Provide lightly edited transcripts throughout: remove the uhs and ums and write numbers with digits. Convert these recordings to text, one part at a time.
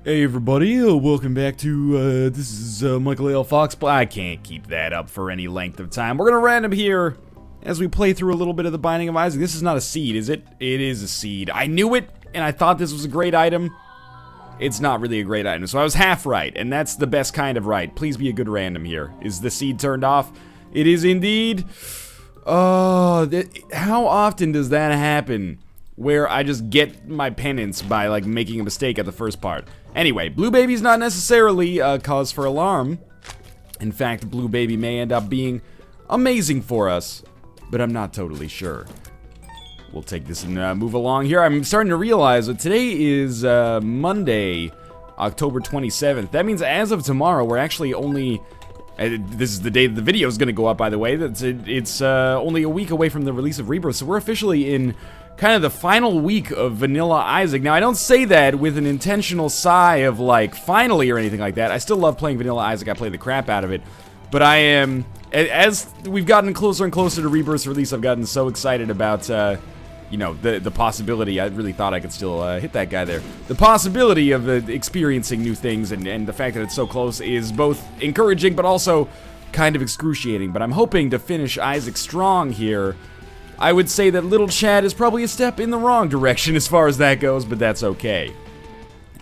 Hey everybody, welcome back to, this is, Michael A.L. Fox. I can't keep that up for any length of time. We're gonna random here as we play through a little bit of the Binding of Isaac. This is not a seed, is it? It is a seed. I knew it, and I thought this was a great item. It's not really a great item, so I was half right, and that's the best kind of right. Please be a good random here. Is the seed turned off? It is indeed. Oh, how often does that happen? Where I just get my penance by, like, making a mistake at the first part. Anyway, Blue Baby's not necessarily a cause for alarm. In fact, Blue Baby may end up being amazing for us, but I'm not totally sure. We'll take this and move along here. I'm starting to realize that today is Monday, October 27th. That means as of tomorrow, we're actually only... this is the day that the video is going to go up, by the way. It's only a week away from the release of Rebirth, so we're officially in kind of the final week of Vanilla Isaac. Now, I don't say that with an intentional sigh of, like, finally or anything like that. I still love playing Vanilla Isaac. I play the crap out of it. But I am, as we've gotten closer and closer to Rebirth's release, I've gotten so excited about, you know, the possibility. I really thought I could still hit that guy there. The possibility of experiencing new things and the fact that it's so close is both encouraging but also kind of excruciating. But I'm hoping to finish Isaac strong here. I would say that Little Chad is probably a step in the wrong direction as far as that goes, but that's okay.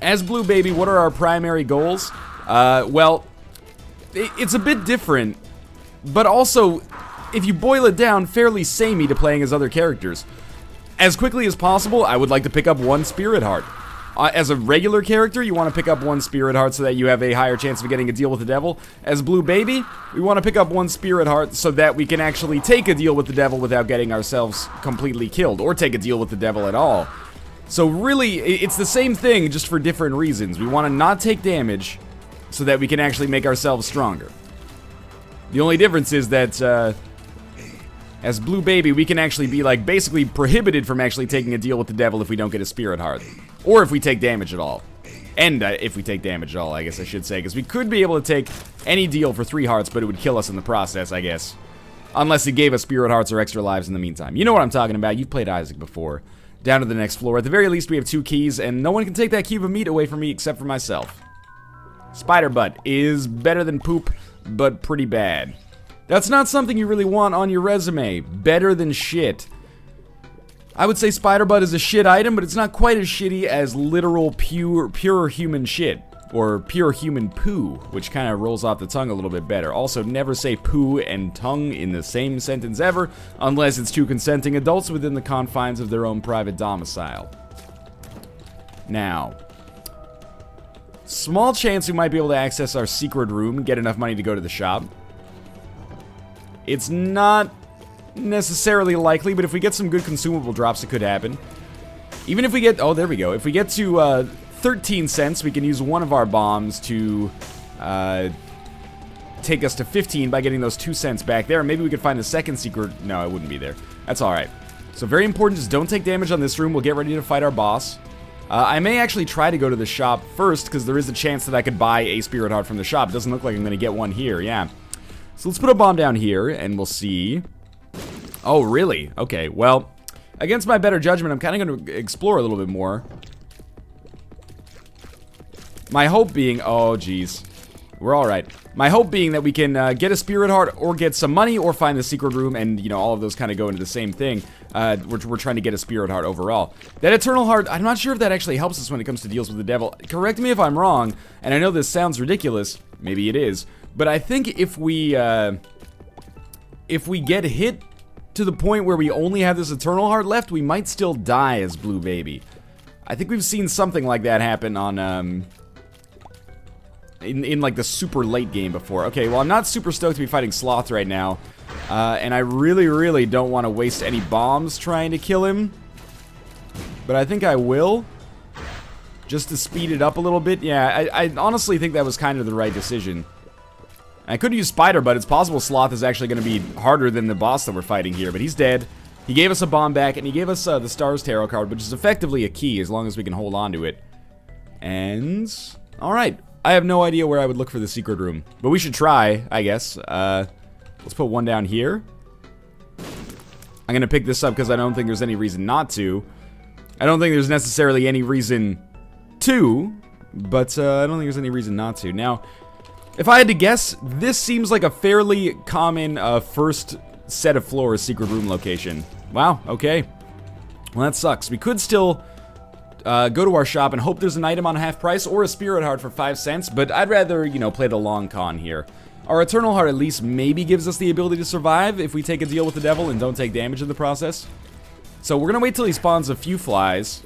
As Blue Baby, what are our primary goals? Well, it's a bit different, but also, if you boil it down, fairly samey to playing as other characters. As quickly as possible, I would like to pick up one Spirit Heart. As a regular character, you want to pick up one Spirit Heart so that you have a higher chance of getting a deal with the devil. As Blue Baby, we want to pick up one Spirit Heart so that we can actually take a deal with the devil without getting ourselves completely killed, or take a deal with the devil at all. So really, it's the same thing, just for different reasons. We want to not take damage so that we can actually make ourselves stronger. The only difference is that, as Blue Baby, we can actually be, like, basically prohibited from actually taking a deal with the devil if we don't get a Spirit Heart. Or if we take damage at all. And if we take damage at all, I guess I should say. Because we could be able to take any deal for 3 hearts, but it would kill us in the process, I guess. Unless it gave us Spirit Hearts or extra lives in the meantime. You know what I'm talking about. You've played Isaac before. Down to the next floor. At the very least, we have 2 keys, and no one can take that cube of meat away from me except for myself. Spider Butt is better than poop, but pretty bad. That's not something you really want on your resume. Better than shit. I would say Spider Butt is a shit item, but it's not quite as shitty as literal pure human shit. Or pure human poo, which kind of rolls off the tongue a little bit better. Also, never say poo and tongue in the same sentence ever, unless it's 2 consenting adults within the confines of their own private domicile. Now, small chance we might be able to access our secret room and get enough money to go to the shop. It's not necessarily likely, but if we get some good consumable drops, it could happen. Even if we get, oh, there we go. If we get to 13 cents, we can use one of our bombs to take us to 15 by getting those 2 cents back there. Maybe we could find a second secret. No, it wouldn't be there. That's all right. So very important, just don't take damage on this room. We'll get ready to fight our boss. I may actually try to go to the shop first, because there is a chance that I could buy a Spirit Heart from the shop. It doesn't look like I'm going to get one here, yeah. So let's put a bomb down here, and we'll see. Oh, really? Okay, well, against my better judgment, I'm kind of going to explore a little bit more. My hope being... Oh, geez. We're alright. My hope being that we can get a Spirit Heart, or get some money, or find the secret room, and, you know, all of those kind of go into the same thing. We're trying to get a Spirit Heart overall. That Eternal Heart, I'm not sure if that actually helps us when it comes to deals with the devil. Correct me if I'm wrong, and I know this sounds ridiculous. Maybe it is. But I think if we get hit to the point where we only have this Eternal Heart left, we might still die as Blue Baby. I think we've seen something like that happen on, in like the super late game before. Okay, well, I'm not super stoked to be fighting Sloth right now. And I really don't want to waste any bombs trying to kill him. But I think I will. Just to speed it up a little bit. Yeah, I honestly think that was kind of the right decision. I could use Spider, but it's possible Sloth is actually going to be harder than the boss that we're fighting here. But he's dead. He gave us a bomb back, and he gave us the Stars Tarot card, which is effectively a key, as long as we can hold on to it. And... alright. I have no idea where I would look for the secret room. But we should try, I guess. Let's put one down here. I'm going to pick this up because I don't think there's any reason not to. I don't think there's necessarily any reason to, but I don't think there's any reason not to. Now, if I had to guess, this seems like a fairly common first set of floors secret room location. Wow, okay. Well, that sucks. We could still go to our shop and hope there's an item on half price or a spirit heart for 5 cents, but I'd rather, you know, play the long con here. Our eternal heart at least maybe gives us the ability to survive if we take a deal with the devil and don't take damage in the process. So we're gonna wait till he spawns a few flies,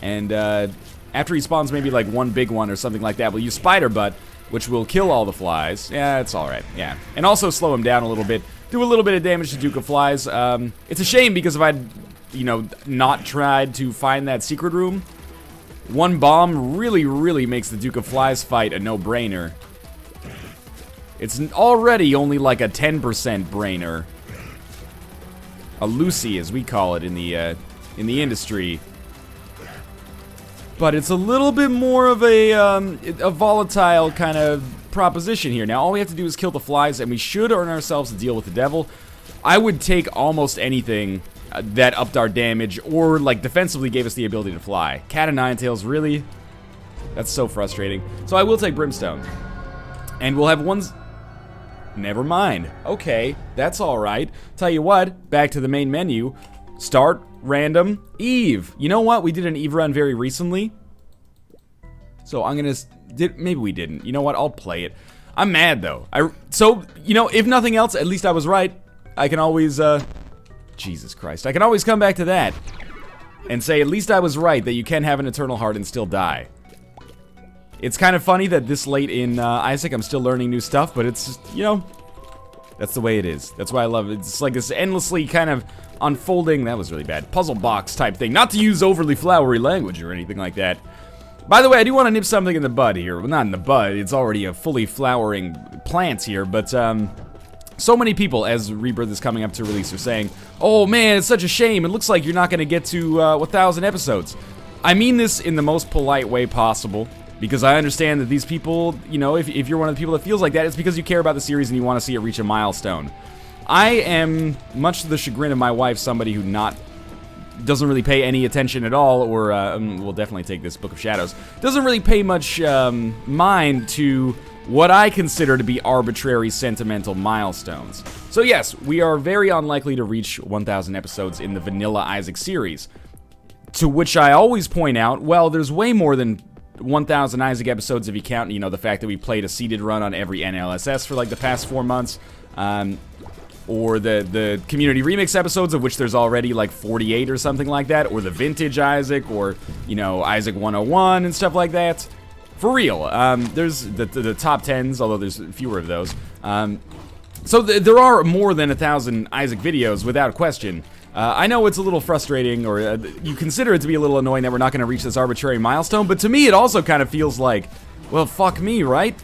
and after he spawns maybe like one big one or something like that, we'll use Spider Butt, which will kill all the flies. Yeah, it's alright, yeah. And also slow him down a little bit, do a little bit of damage to Duke of Flies. It's a shame because if I'd, you know, not tried to find that secret room, one bomb really makes the Duke of Flies fight a no-brainer. It's already only like a 10% brainer. A Lucy, as we call it in the industry. But it's a little bit more of a volatile kind of proposition here. Now, all we have to do is kill the flies, and we should earn ourselves a deal with the devil. I would take almost anything that upped our damage, or like defensively gave us the ability to fly. Cat of Nine Tails, really? That's so frustrating. So I will take Brimstone. And we'll have ones... Never mind. Okay, that's alright. Tell you what, back to the main menu. Start, random, Eve. You know what? We did an Eve run very recently. So I'm gonna... maybe we didn't. You know what? I'll play it. I'm mad, though. So, you know, if nothing else, at least I was right. I can always, Jesus Christ. I can always come back to that. And say, at least I was right, that you can have an eternal heart and still die. It's kind of funny that this late in Isaac, I'm still learning new stuff, but it's, you know, that's the way it is. That's why I love it. It's like this endlessly kind of unfolding, that was really bad, puzzle box type thing. Not to use overly flowery language or anything like that. By the way, I do want to nip something in the bud here. Well, not in the bud, it's already a fully flowering plant here, but so many people, as Rebirth is coming up to release, are saying, oh man, it's such a shame, it looks like you're not going to get to 1,000 episodes. I mean this in the most polite way possible. Because I understand that these people, you know, if you're one of the people that feels like that, it's because you care about the series and you want to see it reach a milestone. I am, much to the chagrin of my wife, somebody who doesn't really pay any attention at all, or we'll definitely take this Book of Shadows, doesn't really pay much mind to what I consider to be arbitrary sentimental milestones. So yes, we are very unlikely to reach 1,000 episodes in the Vanilla Isaac series. To which I always point out, well, there's way more than 1,000 Isaac episodes if you count, you know, the fact that we played a seeded run on every NLSS for like the past 4 months, or the community remix episodes, of which there's already like 48 or something like that, or the vintage Isaac, or, you know, Isaac 101 and stuff like that. For real, there's the top 10s, although there's fewer of those. So there are more than 1,000 Isaac videos, without question. I know it's a little frustrating, or you consider it to be a little annoying that we're not going to reach this arbitrary milestone, but to me it also kind of feels like, well, fuck me, right?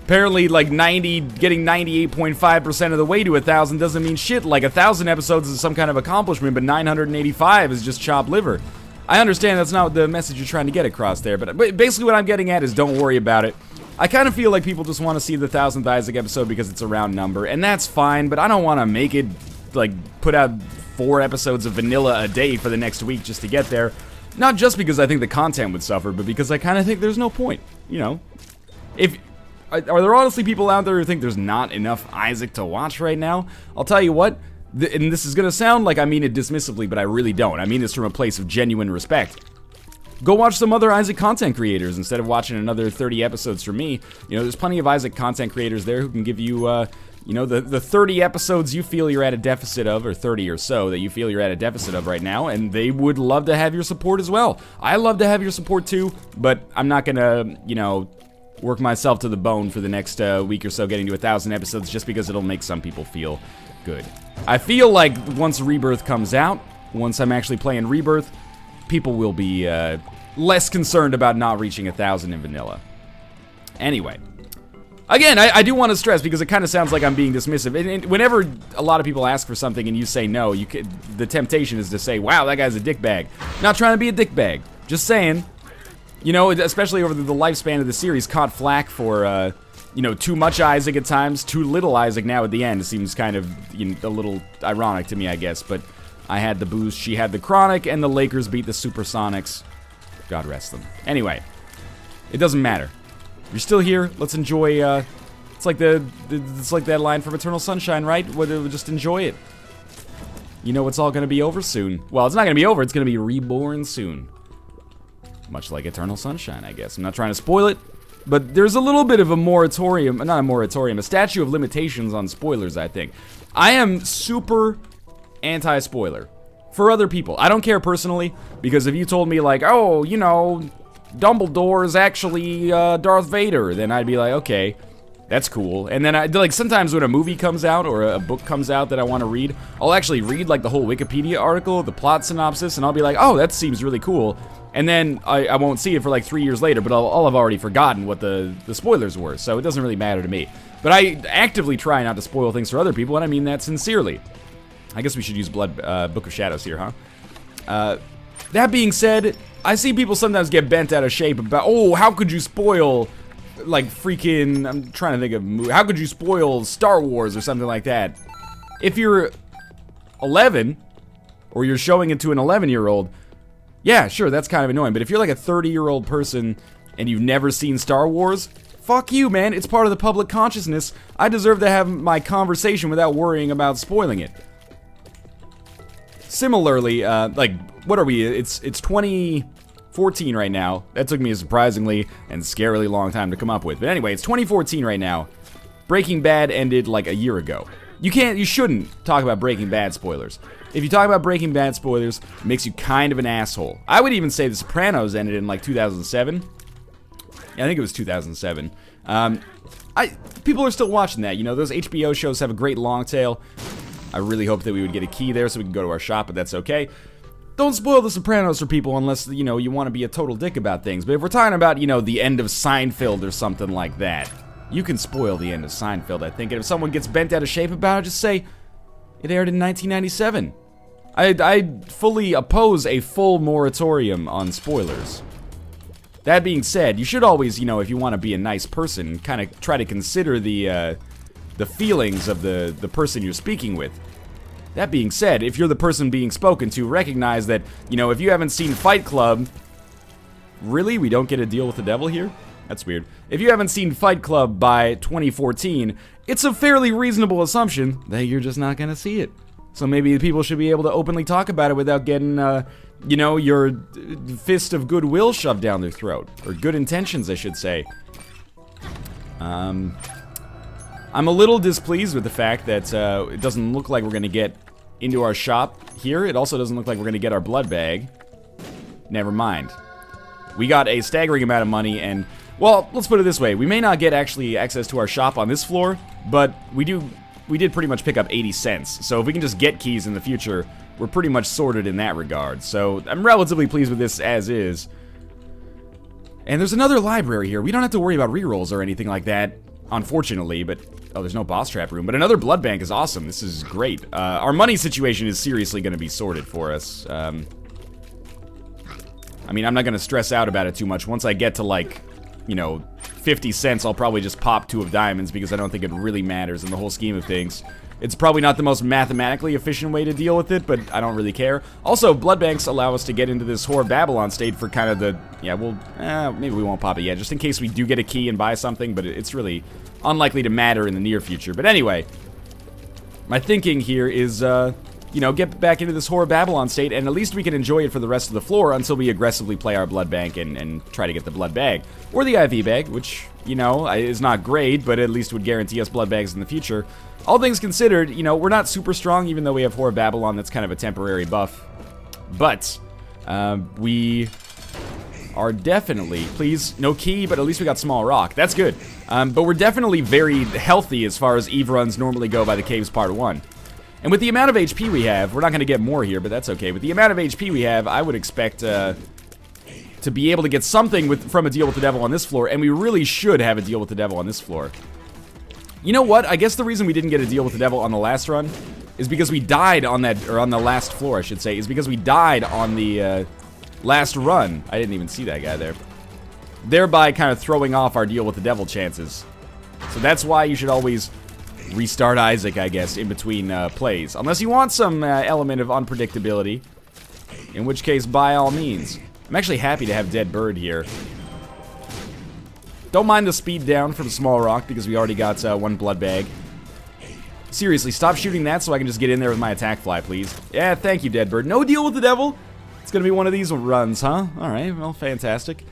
Apparently, like, getting 98.5% of the way to 1,000 doesn't mean shit. Like, 1,000 episodes is some kind of accomplishment, but 985 is just chopped liver. I understand that's not the message you're trying to get across there, but basically what I'm getting at is don't worry about it. I kind of feel like people just want to see the 1,000th Isaac episode because it's a round number, and that's fine, but I don't want to make it, like, put out 4 episodes of vanilla a day for the next week just to get there. Not just because I think the content would suffer, but because I kind of think there's no point, you know? Are there honestly people out there who think there's not enough Isaac to watch right now? I'll tell you what, and this is gonna sound like I mean it dismissively, but I really don't. I mean this from a place of genuine respect. Go watch some other Isaac content creators instead of watching another 30 episodes from me. You know, there's plenty of Isaac content creators there who can give you, you know, the 30 episodes you feel you're at a deficit of, or 30 or so that you feel you're at a deficit of right now, and they would love to have your support as well. I love to have your support too, but I'm not gonna, you know, work myself to the bone for the next week or so getting to 1,000 episodes just because it'll make some people feel good. I feel like once Rebirth comes out, once I'm actually playing Rebirth, people will be less concerned about not reaching 1,000 in vanilla. Anyway, again, I do want to stress, because it kind of sounds like I'm being dismissive, and whenever a lot of people ask for something and you say no, the temptation is to say, wow, that guy's a dickbag. Not trying to be a dickbag, just saying. You know, especially over the lifespan of the series, caught flack for, you know, too much Isaac at times, too little Isaac now at the end. It seems kind of, you know, a little ironic to me, I guess, but I had the boost, she had the chronic, and the Lakers beat the Supersonics. God rest them. Anyway, It doesn't matter. You're still here. Let's enjoy, it's like it's like that line from Eternal Sunshine, right? Just enjoy it. You know it's all gonna be over soon. Well, it's not gonna be over, it's gonna be reborn soon. Much like Eternal Sunshine, I guess. I'm not trying to spoil it, but there's a little bit of a moratorium, not a moratorium, a statute of limitations on spoilers, I think. I am super anti-spoiler. For other people. I don't care personally, because if you told me like, oh, you know, Dumbledore is actually Darth Vader, then I'd be like, okay, that's cool. And then like sometimes when a movie comes out or a book comes out that I want to read, I'll actually read like the whole Wikipedia article, the plot synopsis, and I'll be like, oh, that seems really cool. And then I won't see it for like 3 years later, but I'll have already forgotten what the spoilers were, so it doesn't really matter to me. But I actively try not to spoil things for other people, and I mean that sincerely. I guess we should use Book of Shadows here, huh? That being said, I see people sometimes get bent out of shape about, oh, how could you spoil, like, freaking, I'm trying to think of, how could you spoil Star Wars or something like that? If you're 11, or you're showing it to an 11-year-old, yeah, sure, that's kind of annoying, but if you're like a 30-year-old person and you've never seen Star Wars, fuck you, man, it's part of the public consciousness. I deserve to have my conversation without worrying about spoiling it. Similarly, like, what are we? It's 2014 right now. That took me a surprisingly and scarily long time to come up with. But anyway, it's 2014 right now. Breaking Bad ended like a year ago. You shouldn't talk about Breaking Bad spoilers. If you talk about Breaking Bad spoilers, it makes you kind of an asshole. I would even say The Sopranos ended in like 2007. Yeah, I think it was 2007. People are still watching that. You know, those HBO shows have a great long tail. I really hope that we would get a key there so we can go to our shop, but that's okay. Don't spoil The Sopranos for people unless, you know, you want to be a total dick about things. But if we're talking about, you know, the end of Seinfeld or something like that, you can spoil the end of Seinfeld, I think. And if someone gets bent out of shape about it, just say, it aired in 1997. I fully oppose a full moratorium on spoilers. That being said, you should always, you know, if you want to be a nice person, kind of try to consider the feelings of the person you're speaking with. That being said, if you're the person being spoken to, recognize that, you know, if you haven't seen Fight Club... Really? We don't get a deal with the devil here? That's weird. If you haven't seen Fight Club by 2014, it's a fairly reasonable assumption that you're just not gonna see it. So maybe people should be able to openly talk about it without getting, you know, your fist of goodwill shoved down their throat. Or good intentions, I should say. I'm a little displeased with the fact that it doesn't look like we're gonna get into our shop here. It also doesn't look like we're gonna get our blood bag. Never mind. We got a staggering amount of money and, well, let's put it this way. We may not get actually access to our shop on this floor, but we did pretty much pick up 80 cents. So if we can just get keys in the future, we're pretty much sorted in that regard. So I'm relatively pleased with this as is. And there's another library here. We don't have to worry about rerolls or anything like that, unfortunately, but... Oh, there's no boss trap room, but another blood bank is awesome. This is great. Our money situation is seriously going to be sorted for us. I mean, I'm not going to stress out about it too much. Once I get to, like, you know, 50 cents, I'll probably just pop 2 of diamonds because I don't think it really matters in the whole scheme of things. It's probably not the most mathematically efficient way to deal with it, but I don't really care. Also, blood banks allow us to get into this Whore of Babylon state for kind of the... Yeah, well, maybe we won't pop it yet, just in case we do get a key and buy something, but it's really unlikely to matter in the near future. But anyway, my thinking here is, you know, get back into this Whore of Babylon state, and at least we can enjoy it for the rest of the floor until we aggressively play our blood bank and try to get the blood bag. Or the IV bag, which, you know, is not great, but at least would guarantee us blood bags in the future. All things considered, you know, we're not super strong, even though we have Whore of Babylon that's kind of a temporary buff. But, we are definitely, please, no key, but at least we got small rock. That's good. But we're definitely very healthy as far as Eve runs normally go by the Caves Part 1. And with the amount of HP we have, we're not going to get more here, but that's okay. With the amount of HP we have, I would expect to be able to get something from a deal with the devil on this floor, and we really should have a deal with the devil on this floor. You know what? I guess the reason we didn't get a deal with the devil on the last run is because we died on that, or on the last floor, I should say, is because we died on the last run. I didn't even see that guy there. Thereby kind of throwing off our deal with the devil chances. So that's why you should always restart Isaac, I guess, in between plays. Unless you want some element of unpredictability, in which case, by all means. I'm actually happy to have Dead Bird here. Don't mind the speed down from Small Rock because we already got one blood bag. Seriously, stop shooting that so I can just get in there with my attack fly, please. Yeah, thank you, Deadbird. No deal with the devil? It's gonna be one of these runs, huh? Alright, well, fantastic.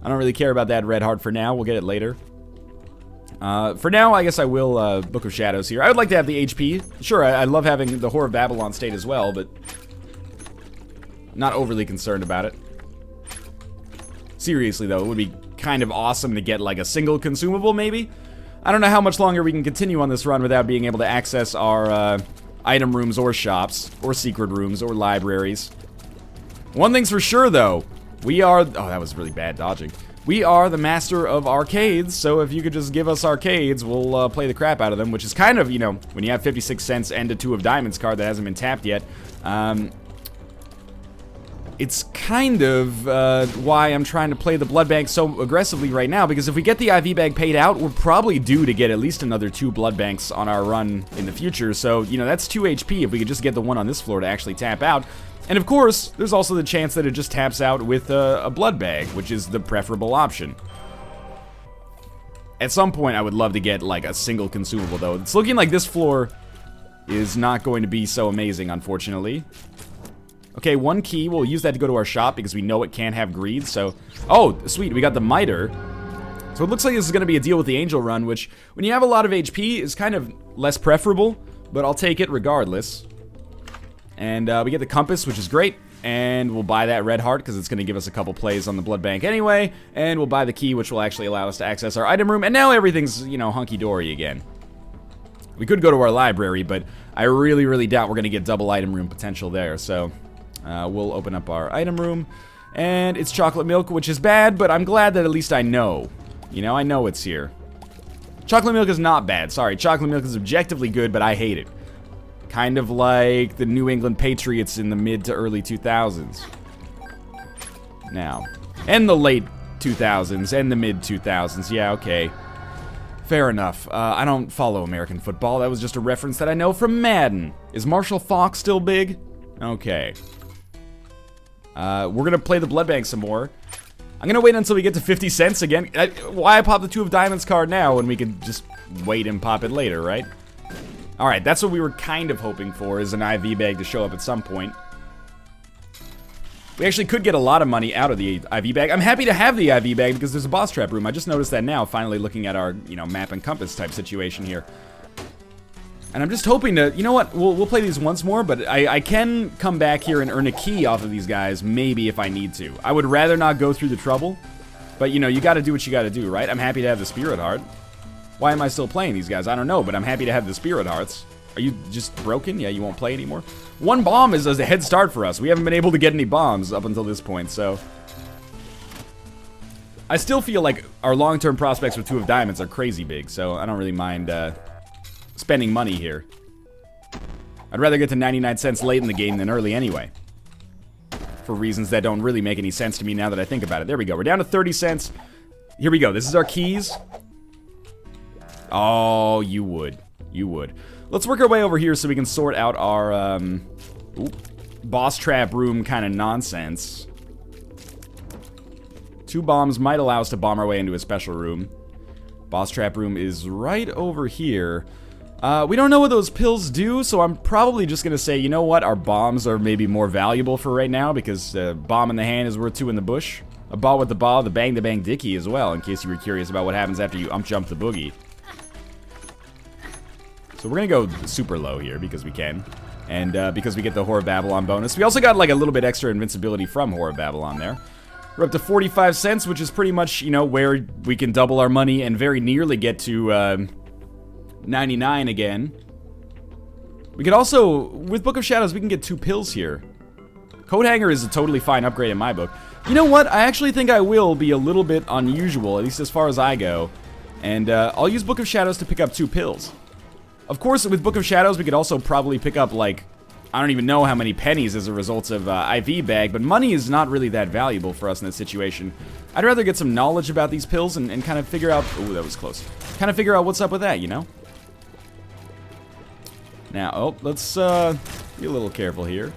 I don't really care about that red heart for now. We'll get it later. For now, I guess I will Book of Shadows here. I would like to have the HP. Sure, I love having the Whore of Babylon state as well, but not overly concerned about it. Seriously, though, it would be kind of awesome to get, like, a single consumable, maybe? I don't know how much longer we can continue on this run without being able to access our item rooms or shops, or secret rooms, or libraries. One thing's for sure, though. We are... Oh, that was really bad dodging. We are the master of arcades, so if you could just give us arcades, we'll play the crap out of them, which is kind of, you know, when you have 56 cents and a 2 of diamonds card that hasn't been tapped yet, it's kind of why I'm trying to play the blood bank so aggressively right now, because if we get the IV bag paid out, we're probably due to get at least another 2 blood banks on our run in the future, so, you know, that's 2 HP if we could just get the one on this floor to actually tap out. And of course, there's also the chance that it just taps out with a blood bag, which is the preferable option. At some point, I would love to get, like, a single consumable, though. It's looking like this floor is not going to be so amazing, unfortunately. Okay, 1 key. We'll use that to go to our shop because we know it can't have greed, so... Oh, sweet, we got the miter. So it looks like this is going to be a deal with the angel run, which, when you have a lot of HP, is kind of less preferable, but I'll take it regardless. And we get the compass, which is great, and we'll buy that red heart because it's going to give us a couple plays on the blood bank anyway, and we'll buy the key, which will actually allow us to access our item room, and now everything's, you know, hunky-dory again. We could go to our library, but I really, really doubt we're going to get double item room potential there, so we'll open up our item room, and it's chocolate milk, which is bad, but I'm glad that at least I know. You know, I know it's here. Chocolate milk is not bad, sorry, chocolate milk is objectively good, but I hate it. Kind of like the New England Patriots in the mid to early 2000s. Now. And the late 2000s and the mid 2000s. Yeah, okay. Fair enough. I don't follow American football. That was just a reference that I know from Madden. Is Marshall Faulk still big? Okay. We're gonna play the blood bank some more. I'm gonna wait until we get to 50 cents again. Why pop the 2 of diamonds card now when we can just wait and pop it later, right? Alright, that's what we were kind of hoping for, is an IV bag to show up at some point. We actually could get a lot of money out of the IV bag. I'm happy to have the IV bag because there's a boss trap room. I just noticed that now, finally looking at our, you know, map and compass type situation here. And I'm just hoping to, you know what, we'll play these once more, but I can come back here and earn a key off of these guys, maybe if I need to. I would rather not go through the trouble, but you know, you gotta do what you gotta do, right? I'm happy to have the spirit heart. Why am I still playing these guys? I don't know, but I'm happy to have the spirit hearts. Are you just broken? Yeah, you won't play anymore? 1 bomb is a head start for us. We haven't been able to get any bombs up until this point, so... I still feel like our long-term prospects with 2 of diamonds are crazy big, so I don't really mind spending money here. I'd rather get to 99 cents late in the game than early anyway. For reasons that don't really make any sense to me now that I think about it. There we go. We're down to 30 cents. Here we go. This is our keys. Oh, you would. You would. Let's work our way over here so we can sort out our, boss trap room kind of nonsense. 2 bombs might allow us to bomb our way into a special room. Boss trap room is right over here. We don't know what those pills do, so I'm probably just gonna say, you know what, our bombs are maybe more valuable for right now, because bomb in the hand is worth 2 in the bush. A ball with the ball, the bang dicky as well, in case you were curious about what happens after you jump the boogie. So we're gonna go super low here, because we can. And because we get the Whore of Babylon bonus. We also got like a little bit extra invincibility from Whore of Babylon there. We're up to 45 cents, which is pretty much, you know, where we can double our money and very nearly get to 99 again. We could also, with Book of Shadows, we can get 2 pills here. Coat Hanger is a totally fine upgrade in my book. You know what? I actually think I will be a little bit unusual, at least as far as I go. And I'll use Book of Shadows to pick up 2 pills. Of course, with Book of Shadows, we could also probably pick up, like, I don't even know how many pennies as a result of IV bag, but money is not really that valuable for us in this situation. I'd rather get some knowledge about these pills and kind of figure out... Ooh, that was close. Kind of figure out what's up with that, you know? Now, let's be a little careful here.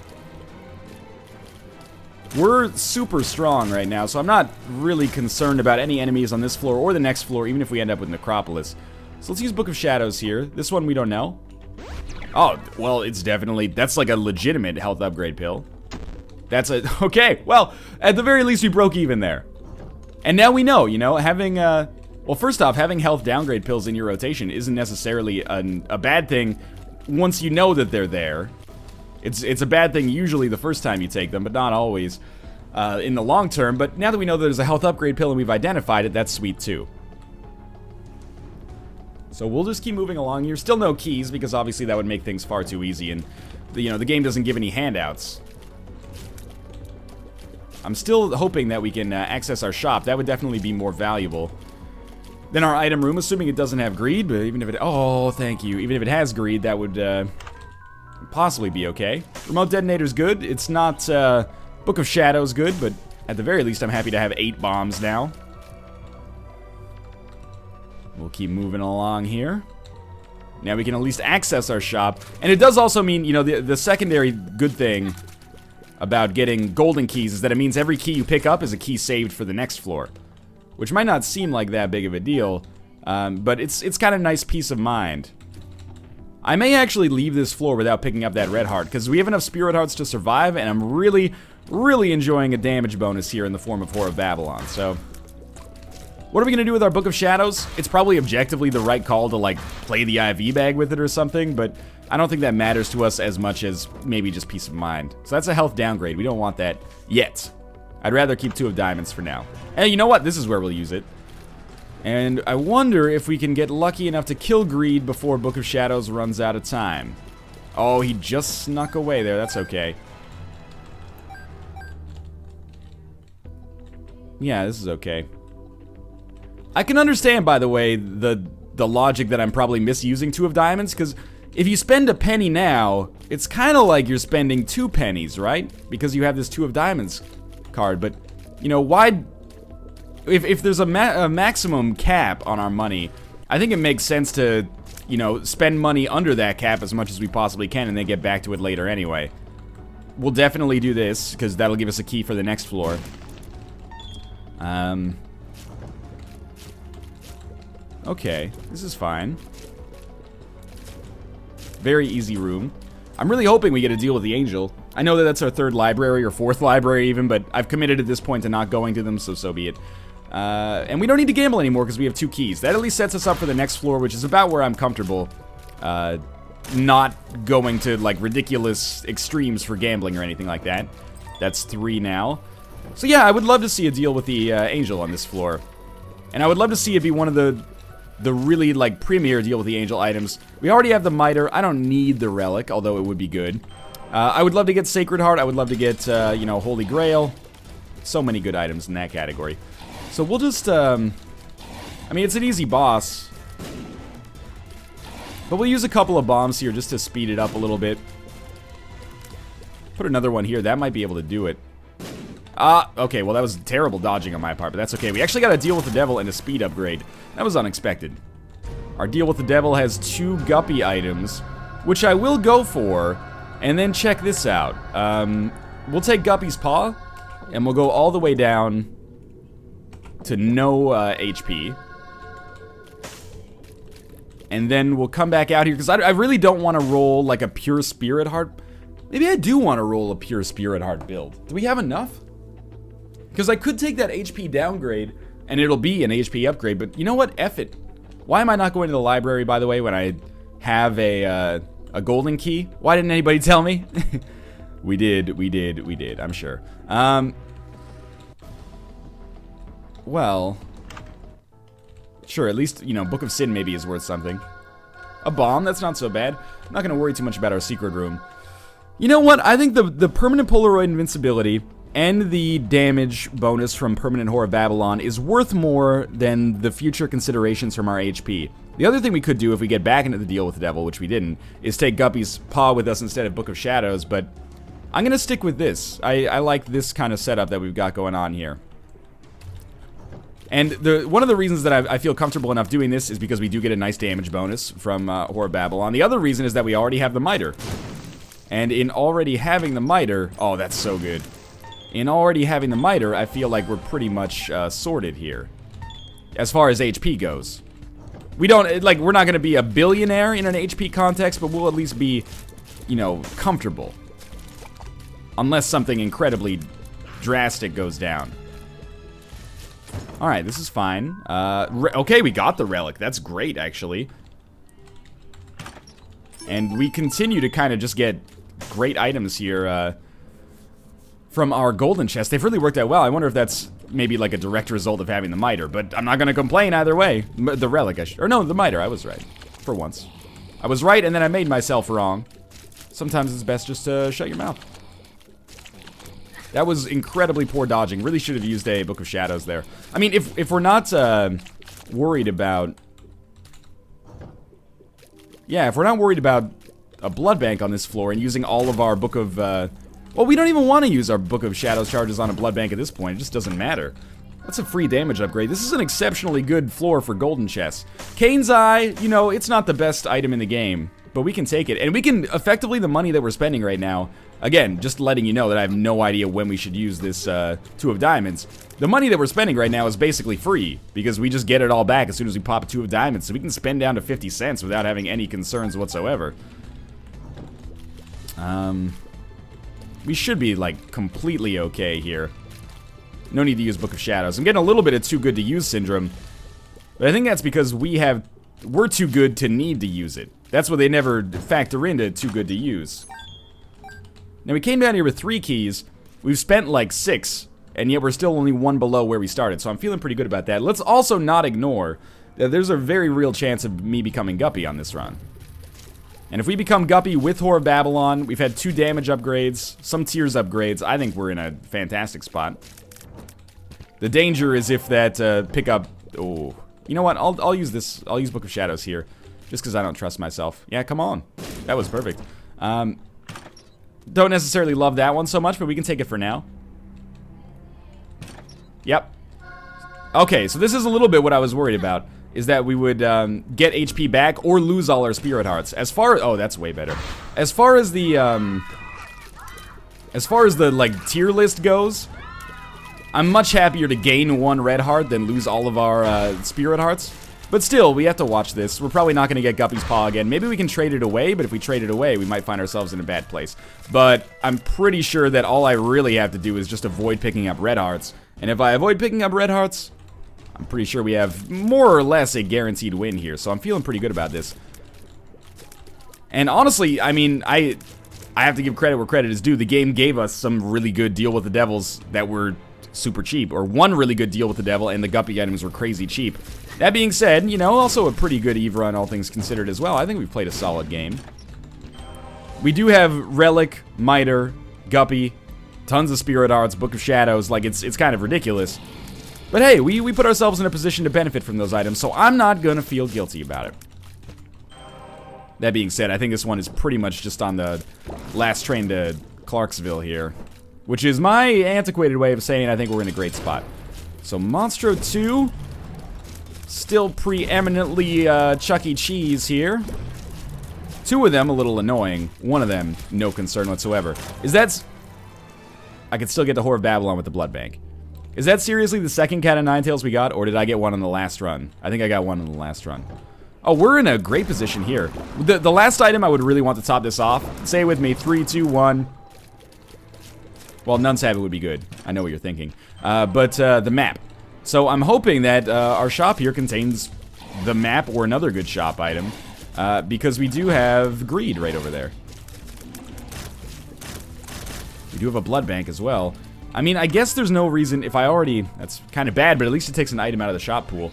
We're super strong right now, so I'm not really concerned about any enemies on this floor or the next floor, even if we end up with Necropolis. So let's use Book of Shadows here. This one we don't know. Oh, well, it's definitely... That's like a legitimate health upgrade pill. That's a... Okay, well, at the very least we broke even there. And now we know, you know, having... Well, first off, having health downgrade pills in your rotation isn't necessarily a bad thing once you know that they're there. It's a bad thing usually the first time you take them, but not always in the long term. But now that we know there's a health upgrade pill and we've identified it, that's sweet too. So we'll just keep moving along here. Still no keys, because obviously that would make things far too easy, and you know, the game doesn't give any handouts. I'm still hoping that we can access our shop. That would definitely be more valuable than our item room, assuming it doesn't have greed. But even if it... Oh, thank you. Even if it has greed, that would possibly be okay. Remote detonator's good. It's not Book of Shadows good, but at the very least I'm happy to have 8 bombs now. We'll keep moving along here. Now we can at least access our shop. And it does also mean, you know, the secondary good thing about getting golden keys is that it means every key you pick up is a key saved for the next floor. Which might not seem like that big of a deal, but it's kind of nice peace of mind. I may actually leave this floor without picking up that red heart, because we have enough spirit hearts to survive, and I'm really, really enjoying a damage bonus here in the form of Whore of Babylon. So, what are we going to do with our Book of Shadows? It's probably objectively the right call to, like, play the IV bag with it or something, but I don't think that matters to us as much as maybe just peace of mind. So that's a health downgrade. We don't want that yet. I'd rather keep 2 of diamonds for now. And you know what? This is where we'll use it. And I wonder if we can get lucky enough to kill Greed before Book of Shadows runs out of time. Oh, he just snuck away there. That's okay. Yeah, this is okay. I can understand, by the way, the logic that I'm probably misusing 2 of diamonds, because if you spend a penny now, it's kind of like you're spending 2 pennies, right? Because you have this 2 of diamonds card, but, you know, why... If there's a maximum cap on our money, I think it makes sense to, you know, spend money under that cap as much as we possibly can and then get back to it later anyway. We'll definitely do this, because that'll give us a key for the next floor. Okay, this is fine. Very easy room. I'm really hoping we get a deal with the angel. I know that that's our 3rd library, or 4th library even, but I've committed at this point to not going to them, so be it. And we don't need to gamble anymore because we have 2 keys. That at least sets us up for the next floor, which is about where I'm comfortable. Not going to, like, ridiculous extremes for gambling or anything like that. That's 3 now. So yeah, I would love to see a deal with the angel on this floor. And I would love to see it be one of the really, like, premier deal with the angel items. We already have the Mitre. I don't need the Relic, although it would be good. I would love to get Sacred Heart. I would love to get, you know, Holy Grail. So many good items in that category. So we'll just, I mean, it's an easy boss. But we'll use a couple of bombs here just to speed it up a little bit. Put another one here. That might be able to do it. Okay, well, that was terrible dodging on my part, but that's okay. We actually got a deal with the devil and a speed upgrade. That was unexpected. Our deal with the devil has 2 guppy items, which I will go for. And then check this out. We'll take Guppy's Paw, and we'll go all the way down to no HP. And then we'll come back out here, because I really don't want to roll, like, a pure Spirit Heart. Maybe I do want to roll a pure Spirit Heart build. Do we have enough? Because I could take that HP downgrade, and it'll be an HP upgrade, but you know what? F it. Why am I not going to the library, by the way, when I have a golden key? Why didn't anybody tell me? We did, I'm sure. Well, sure, at least, you know, Book of Sin maybe is worth something. A bomb, that's not so bad. I'm not gonna worry too much about our secret room. You know what? I think the permanent Polaroid invincibility and the damage bonus from permanent Whore of Babylon is worth more than the future considerations from our HP. The other thing we could do if we get back into the deal with the devil, which we didn't, is take Guppy's Paw with us instead of Book of Shadows, but I'm gonna stick with this. I like this kind of setup that we've got going on here. And one of the reasons that I feel comfortable enough doing this is because we do get a nice damage bonus from Whore of Babylon. The other reason is that we already have the Mitre. And in already having the Mitre, oh, that's so good. in already having the miter, I feel like we're pretty much sorted here. As far as HP goes. We don't, like, we're not going to be a billionaire in an HP context, but we'll at least be, you know, comfortable. Unless something incredibly drastic goes down. Alright, this is fine. Okay, we got the relic. That's great, actually. And we continue to kind of just get great items here, from our golden chest. They've really worked out well. I wonder if that's maybe like a direct result of having the miter, but I'm not going to complain either way. The relic, or no, the miter, I was right. For once. I was right, and then I made myself wrong. Sometimes it's best just to shut your mouth. That was incredibly poor dodging. Really should have used a Book of Shadows there. I mean, if we're not worried about... Yeah, if we're not worried about a blood bank on this floor and using all of our Book of... Well, we don't even want to use our Book of Shadows charges on a blood bank at this point. It just doesn't matter. That's a free damage upgrade. This is an exceptionally good floor for golden chests. Kane's Eye, you know, it's not the best item in the game, but we can take it. And we can, effectively, the money that we're spending right now, again, just letting you know that I have no idea when we should use this Two of Diamonds. The money that we're spending right now is basically free, because we just get it all back as soon as we pop a Two of Diamonds, so we can spend down to 50 cents without having any concerns whatsoever. We should be, like, completely okay here. No need to use Book of Shadows. I'm getting a little bit of too good to use syndrome, but I think that's because we're too good to need to use it. That's what they never factor into too good to use. Now, we came down here with 3 keys. We've spent, like, 6, and yet we're still only 1 below where we started, so I'm feeling pretty good about that. Let's also not ignore that there's a very real chance of me becoming Guppy on this run. And if we become Guppy with Whore of Babylon, we've had 2 damage upgrades, some tears upgrades, I think we're in a fantastic spot. The danger is if that pickup... Oh, you know what? I'll use this. I'll use Book of Shadows here, just because I don't trust myself. Yeah, come on. That was perfect. Don't necessarily love that one so much, but we can take it for now. Yep. Okay, so this is a little bit what I was worried about. Is that we would get HP back or lose all our spirit hearts. As far as, oh, that's way better. As far as the like tier list goes, I'm much happier to gain 1 red heart than lose all of our spirit hearts. But still, we have to watch this. We're probably not going to get Guppy's Paw again. Maybe we can trade it away, but if we trade it away, we might find ourselves in a bad place. But I'm pretty sure that all I really have to do is just avoid picking up red hearts. And if I avoid picking up red hearts, I'm pretty sure we have more or less a guaranteed win here, so I'm feeling pretty good about this. And honestly, I mean, I have to give credit where credit is due. The game gave us some really good deal with the devils that were super cheap, or one really good deal with the devil, and the Guppy items were crazy cheap. That being said, you know, also a pretty good Eve run, all things considered as well. I think we've played a solid game. We do have Relic, Miter, Guppy, tons of Spirit Hearts, Book of Shadows, like it's kind of ridiculous. But hey, we put ourselves in a position to benefit from those items, so I'm not gonna feel guilty about it. That being said, I think this one is pretty much just on the last train to Clarksville here, which is my antiquated way of saying I think we're in a great spot. So Monstro 2, still preeminently Chuck E. Cheese here. 2 of them a little annoying, 1 of them no concern whatsoever. I could still get the Whore of Babylon with the Blood Bank. Is that seriously the second Cat of Nine Tails we got, or did I get one on the last run? I think I got one on the last run. Oh, we're in a great position here. The last item I would really want to top this off. Say it with me, 3, 2, 1. Well, Nun's Habit would be good. I know what you're thinking. But the map. So I'm hoping that our shop here contains the map or another good shop item. Because we do have Greed right over there. We do have a Blood Bank as well. I mean, I guess there's no reason if I already... That's kind of bad, but at least it takes an item out of the shop pool.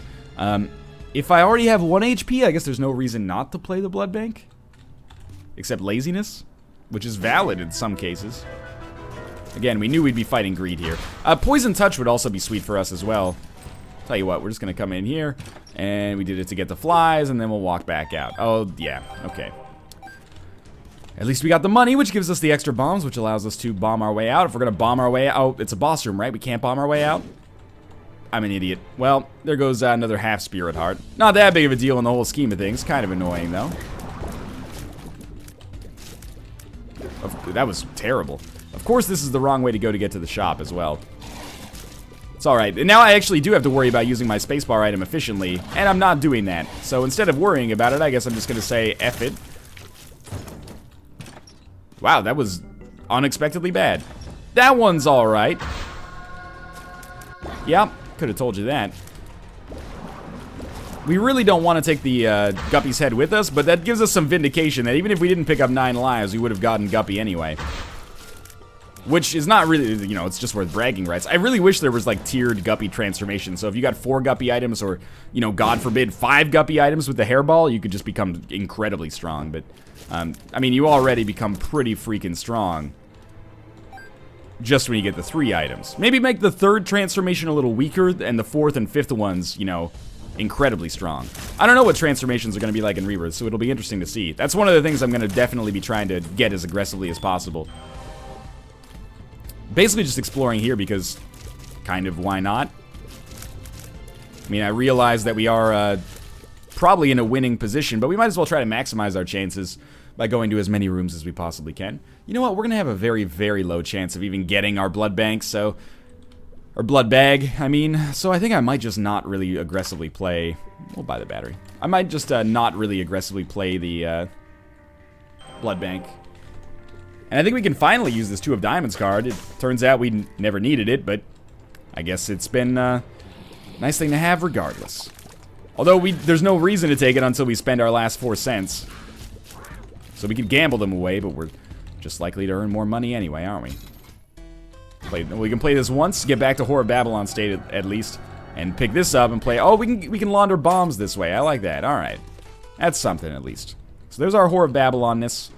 If I already have 1 HP, I guess there's no reason not to play the Blood Bank. Except laziness, which is valid in some cases. Again, we knew we'd be fighting Greed here. Poison Touch would also be sweet for us as well. Tell you what, we're just going to come in here, and we did it to get the flies, and then we'll walk back out. Oh, yeah, okay. At least we got the money, which gives us the extra bombs, which allows us to bomb our way out. If we're going to bomb our way out... Oh, it's a boss room, right? We can't bomb our way out? I'm an idiot. Well, there goes another half Spirit Heart. Not that big of a deal in the whole scheme of things. Kind of annoying, though. That was terrible. Of course, this is the wrong way to go to get to the shop as well. It's alright. And now I actually do have to worry about using my spacebar item efficiently, and I'm not doing that. So instead of worrying about it, I guess I'm just going to say F it. Wow, that was unexpectedly bad. That one's alright. Yep, could have told you that. We really don't want to take the Guppy's head with us, but that gives us some vindication that even if we didn't pick up 9 lives, we would have gotten Guppy anyway. Which is not really, you know, it's just worth bragging rights. I really wish there was, like, tiered Guppy transformation. So if you got 4 Guppy items or, you know, God forbid, 5 Guppy items with the hairball, you could just become incredibly strong. But, I mean, you already become pretty freaking strong just when you get the 3 items. Maybe make the 3rd transformation a little weaker and the 4th and 5th ones, you know, incredibly strong. I don't know what transformations are going to be like in Rebirth, so it'll be interesting to see. That's one of the things I'm going to definitely be trying to get as aggressively as possible. Basically just exploring here because, kind of, why not? I mean, I realize that we are probably in a winning position, but we might as well try to maximize our chances by going to as many rooms as we possibly can. You know what? We're going to have a very, very low chance of even getting our blood bank, so... Or blood bag, I mean. So I think I might just not really aggressively play... We'll buy the battery. I might just not really aggressively play the blood bank. And I think we can finally use this 2 of Diamonds card. It turns out we never needed it, but I guess it's been a nice thing to have regardless. Although there's no reason to take it until we spend our last 4 cents. So we could gamble them away, but we're just likely to earn more money anyway, aren't we? We can play this once, get back to Whore of Babylon state at least, and pick this up and play. Oh, we can launder bombs this way. I like that. All right, that's something at least. So there's our Whore of Babylon-ness.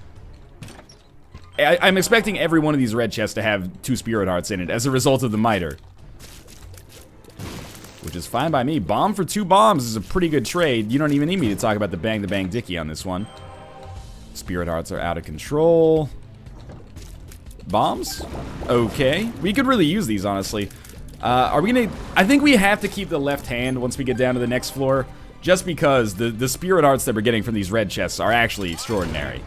I'm expecting every one of these red chests to have 2 spirit hearts in it as a result of the miter, which is fine by me. Bomb for 2 bombs is a pretty good trade. You don't even need me to talk about the bang dickie on this one. Spirit hearts are out of control. Bombs? Okay. We could really use these, honestly. Are we gonna... I think we have to keep the left hand once we get down to the next floor, just because the spirit hearts that we're getting from these red chests are actually extraordinary.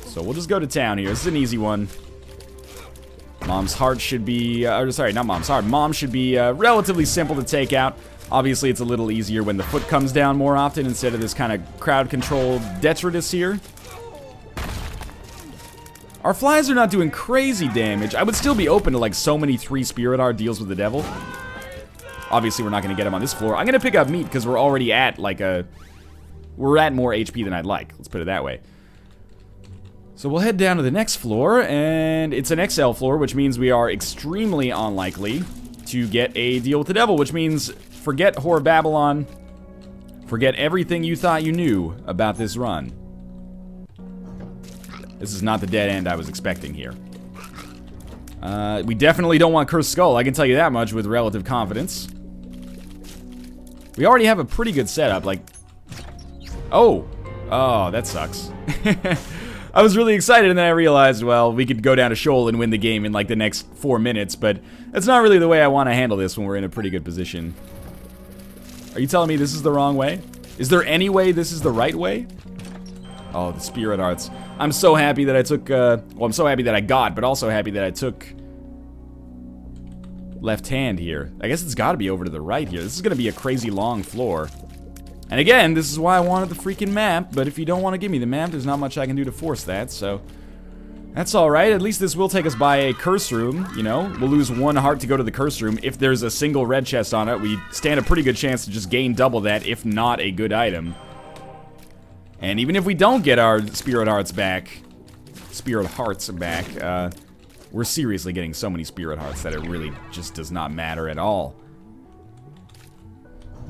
So we'll just go to town here. This is an easy one. Mom's heart should be... sorry, not Mom's heart. Mom should be relatively simple to take out. Obviously, it's a little easier when the foot comes down more often instead of this kind of crowd-controlled detritus here. Our flies are not doing crazy damage. I would still be open to, like, so many 3 spirit heart deals with the devil. Obviously, we're not going to get him on this floor. I'm going to pick up meat because we're already at, like, we're at more HP than I'd like. Let's put it that way. So we'll head down to the next floor, and it's an XL floor, which means we are extremely unlikely to get a deal with the devil, which means forget Whore of Babylon. Forget everything you thought you knew about this run. This is not the dead end I was expecting here. We definitely don't want Cursed Skull, I can tell you that much with relative confidence. We already have a pretty good setup, like... Oh, that sucks. I was really excited and then I realized, well, we could go down to Shoal and win the game in like the next 4 minutes, but that's not really the way I want to handle this when we're in a pretty good position. Are you telling me this is the wrong way? Is there any way this is the right way? Oh, the spirit hearts. I'm so happy that I took, well, I'm so happy that I got, but also happy that I took left hand here. I guess it's got to be over to the right here. This is going to be a crazy long floor. And again, this is why I wanted the freaking map, but if you don't want to give me the map, there's not much I can do to force that, so... That's alright, at least this will take us by a curse room, you know? We'll lose 1 heart to go to the curse room. If there's a single red chest on it, we stand a pretty good chance to just gain double that, if not a good item. And even if we don't get our spirit hearts back, we're seriously getting so many spirit hearts that it really just does not matter at all.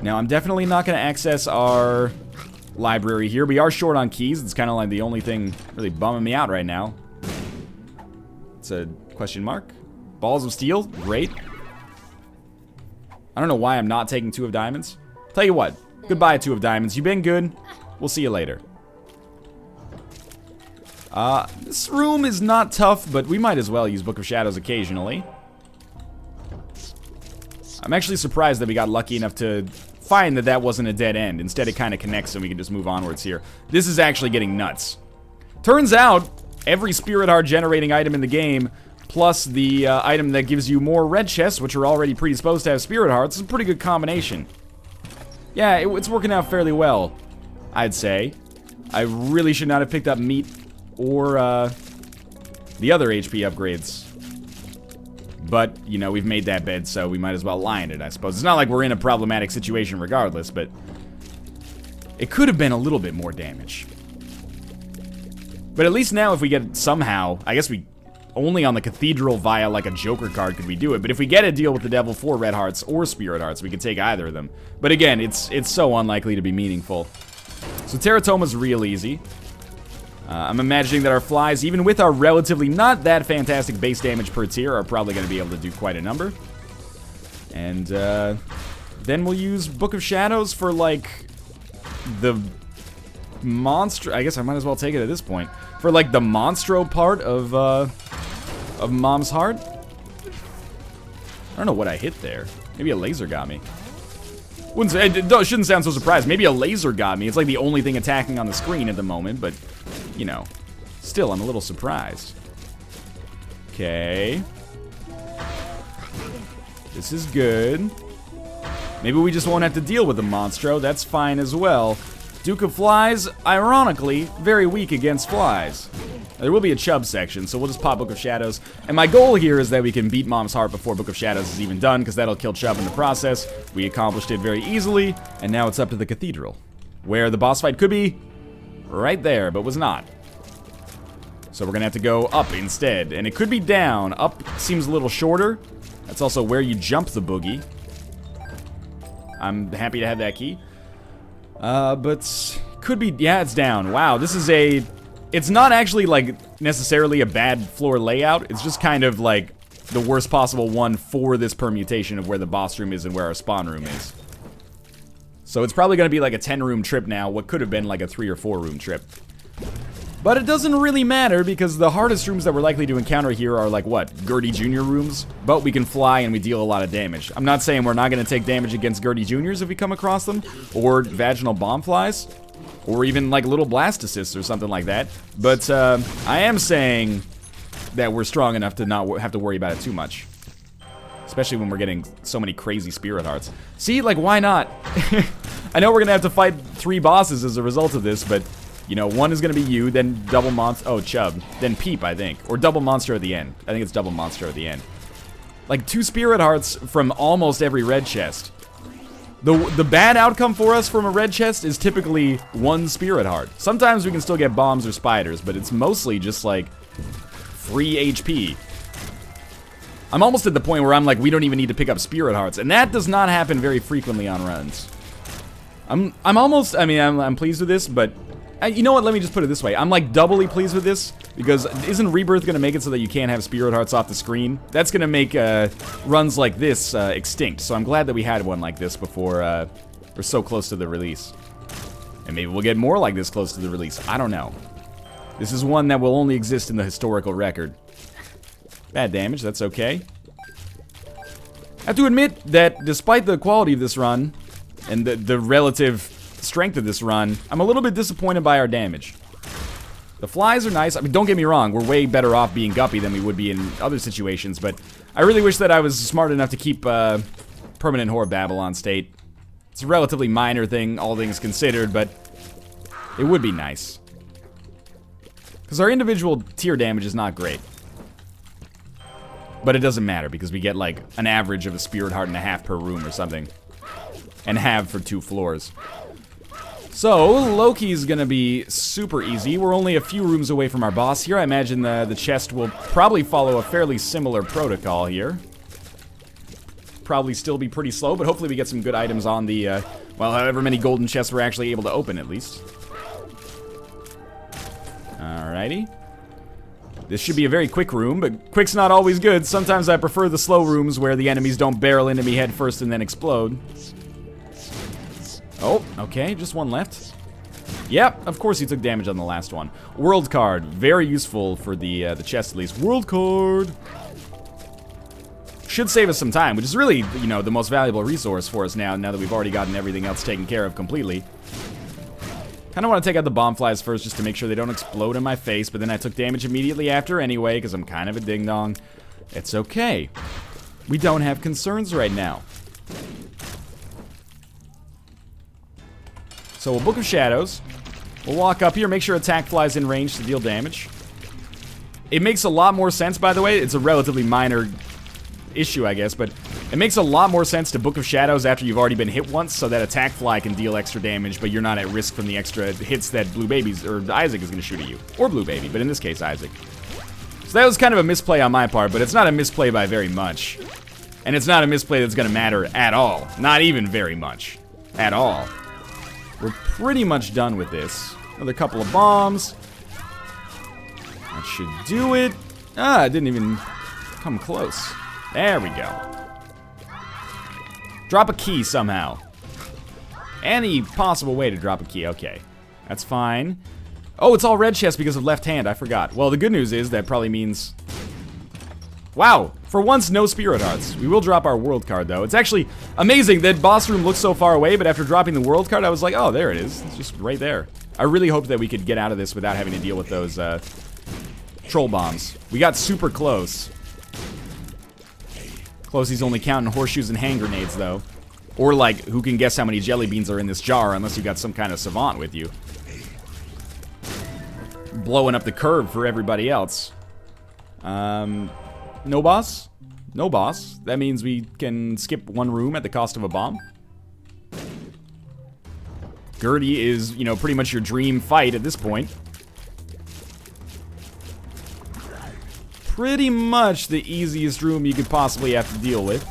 Now, I'm definitely not going to access our library here. We are short on keys. It's kind of like the only thing really bumming me out right now. It's a question mark. Balls of Steel, great. I don't know why I'm not taking 2 of Diamonds. Tell you what, goodbye 2 of Diamonds. You've been good. We'll see you later. This room is not tough, but we might as well use Book of Shadows occasionally. I'm actually surprised that we got lucky enough to find that that wasn't a dead end. Instead, it kind of connects and we can just move onwards here. This is actually getting nuts. Turns out, every Spirit Heart generating item in the game, plus the item that gives you more red chests, which are already predisposed to have Spirit Hearts, is a pretty good combination. Yeah, it's working out fairly well, I'd say. I really should not have picked up meat or the other HP upgrades. But, you know, we've made that bed, so we might as well lie in it, I suppose. It's not like we're in a problematic situation regardless, but it could have been a little bit more damage. But at least now if we get somehow, I guess we only on the Cathedral via like a Joker card could we do it. But if we get a deal with the Devil for Red Hearts or Spirit Hearts, we could take either of them. But again, it's so unlikely to be meaningful. So Teratoma's real easy. I'm imagining that our flies, even with our relatively not that fantastic base damage per tier, are probably going to be able to do quite a number. And then we'll use Book of Shadows for, like, the monster... I guess I might as well take it at this point. For, like, the monstro part of Mom's Heart. I don't know what I hit there. Maybe a laser got me. It shouldn't sound so surprised. Maybe a laser got me. It's like the only thing attacking on the screen at the moment, but, you know, still, I'm a little surprised. Okay. This is good. Maybe we just won't have to deal with the Monstro. That's fine as well. Duke of Flies, ironically, very weak against flies. There will be a Chubb section, so we'll just pop Book of Shadows. And my goal here is that we can beat Mom's Heart before Book of Shadows is even done, because that'll kill Chubb in the process. We accomplished it very easily, and now it's up to the Cathedral, where the boss fight could be right there, but was not. So we're going to have to go up instead, and it could be down. Up seems a little shorter. That's also where you jump the boogie. I'm happy to have that key. But could be, yeah, it's down. Wow, this is a... It's not actually, like, necessarily a bad floor layout. It's just kind of, like, the worst possible one for this permutation of where the boss room is and where our spawn room is. So it's probably going to be, like, a 10-room trip now, what could have been, like, a 3 or 4-room trip. But it doesn't really matter, because the hardest rooms that we're likely to encounter here are, like, what? Gertie Jr. rooms? But we can fly and we deal a lot of damage. I'm not saying we're not going to take damage against Gertie Jr.'s if we come across them, or vaginal bomb flies. Or even, like, little blastocysts or something like that. But, I am saying that we're strong enough to not have to worry about it too much. Especially when we're getting so many crazy Spirit Hearts. See, like, why not? I know we're gonna have to fight 3 bosses as a result of this, but, you know, one is gonna be you, then double monster... Oh, Chubb. Then Peep, I think. Or double monster at the end. I think it's double monster at the end. Like, 2 Spirit Hearts from almost every red chest. The bad outcome for us from a red chest is typically 1 Spirit Heart. Sometimes we can still get bombs or spiders, but it's mostly just like free HP. I'm almost at the point where I'm like, we don't even need to pick up Spirit Hearts, and that does not happen very frequently on runs. I'm almost, I mean, I'm pleased with this, but you know what, let me just put it this way. I'm like doubly pleased with this, because isn't Rebirth gonna make it so that you can't have Spirit Hearts off the screen? That's gonna make runs like this extinct, so I'm glad that we had one like this before we're so close to the release. And maybe we'll get more like this close to the release, I don't know. This is one that will only exist in the historical record. Bad damage, that's okay. I have to admit that despite the quality of this run, and the relative strength of this run, I'm a little bit disappointed by our damage. The flies are nice. I mean, don't get me wrong, we're way better off being Guppy than we would be in other situations, but I really wish that I was smart enough to keep Permanent Whore Babylon state. It's a relatively minor thing, all things considered, but it would be nice. Because our individual tier damage is not great. But it doesn't matter, because we get like an average of a Spirit Heart and a half per room or something. And half for 2 floors. So, Loki's gonna be super easy. We're only a few rooms away from our boss here. I imagine the chest will probably follow a fairly similar protocol here. Probably still be pretty slow, but hopefully we get some good items on the, well, however many golden chests we're actually able to open, at least. Alrighty. This should be a very quick room, but quick's not always good. Sometimes I prefer the slow rooms where the enemies don't barrel into me head first and then explode. Oh, okay, just one left. Yep, of course he took damage on the last one. World card, very useful for the chest at least. World card! Should save us some time, which is really, you know, the most valuable resource for us now that we've already gotten everything else taken care of completely. Kind of want to take out the bomb flies first just to make sure they don't explode in my face, but then I took damage immediately after anyway because I'm kind of a ding-dong. It's okay. We don't have concerns right now. So we'll Book of Shadows. We'll walk up here, make sure attack flies in range to deal damage. It makes a lot more sense, by the way. It's a relatively minor issue, I guess, but it makes a lot more sense to Book of Shadows after you've already been hit once, so that attack fly can deal extra damage, but you're not at risk from the extra hits that Blue Baby's, or Isaac is going to shoot at you. Or Blue Baby, but in this case, Isaac. So that was kind of a misplay on my part, but it's not a misplay by very much. And it's not a misplay that's going to matter at all. Not even very much. At all. We're pretty much done with this. Another couple of bombs. That should do it. Ah, it didn't even come close. There we go. Drop a key somehow. Any possible way to drop a key. Okay. That's fine. Oh, it's all red chest because of left hand. I forgot. Well, the good news is that probably means... Wow. For once, no spirit hearts. We will drop our world card, though. It's actually amazing that boss room looks so far away, but after dropping the world card, I was like, oh, there it is. It's just right there. I really hoped that we could get out of this without having to deal with those troll bombs. We got super close. Closey's only counting horseshoes and hand grenades, though. Or, like, who can guess how many jelly beans are in this jar unless you got some kind of savant with you. Blowing up the curve for everybody else. No boss? No boss. That means we can skip one room at the cost of a bomb. Gertie is, you know, pretty much your dream fight at this point. Pretty much the easiest room you could possibly have to deal with.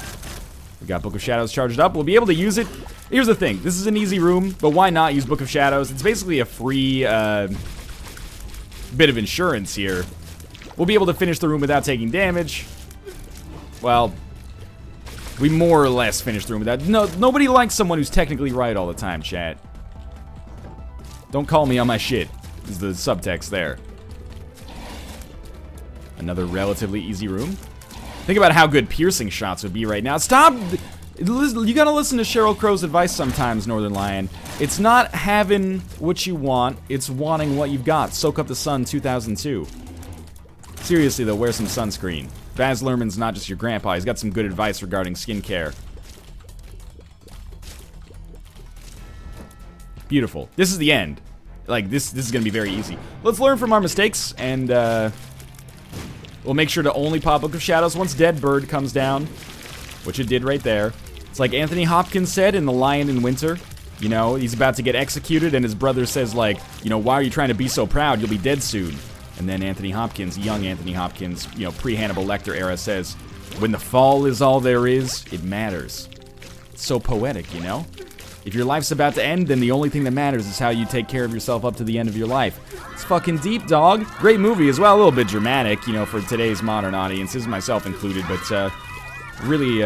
We got Book of Shadows charged up. We'll be able to use it. Here's the thing. This is an easy room, but why not use Book of Shadows? It's basically a free bit of insurance here. We'll be able to finish the room without taking damage. Well, we more or less finished the room without... No, nobody likes someone who's technically right all the time, chat. Don't call me on my shit, is the subtext there. Another relatively easy room. Think about how good piercing shots would be right now. Stop! You gotta listen to Sheryl Crow's advice sometimes, Northernlion. It's not having what you want, it's wanting what you've got. Soak up the sun 2002. Seriously though, wear some sunscreen. Baz Luhrmann's not just your grandpa, he's got some good advice regarding skincare. Beautiful. This is the end. Like, this is gonna be very easy. Let's learn from our mistakes, and we'll make sure to only pop Book of Shadows once Dead Bird comes down, which it did right there. It's like Anthony Hopkins said in The Lion in Winter. You know, he's about to get executed, and his brother says, like, you know, why are you trying to be so proud? You'll be dead soon. And then Anthony Hopkins, young Anthony Hopkins, you know, pre-Hannibal Lecter era, says, when the fall is all there is, it matters. It's so poetic, you know? If your life's about to end, then the only thing that matters is how you take care of yourself up to the end of your life. It's fucking deep, dog. Great movie as well, a little bit dramatic, you know, for today's modern audiences, myself included, but really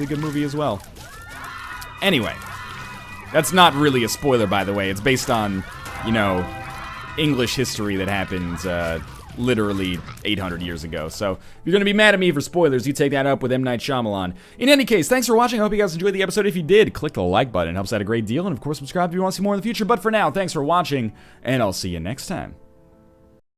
good movie as well. Anyway, that's not really a spoiler, by the way. It's based on, you know, English history that happened literally 800 years ago. So if you're gonna be mad at me for spoilers, you take that up with M. Night Shyamalan. In any case, thanks for watching. I hope you guys enjoyed the episode. If you did, click the like button. It helps out a great deal. And of course, subscribe if you want to see more in the future. But for now, thanks for watching, and I'll see you next time.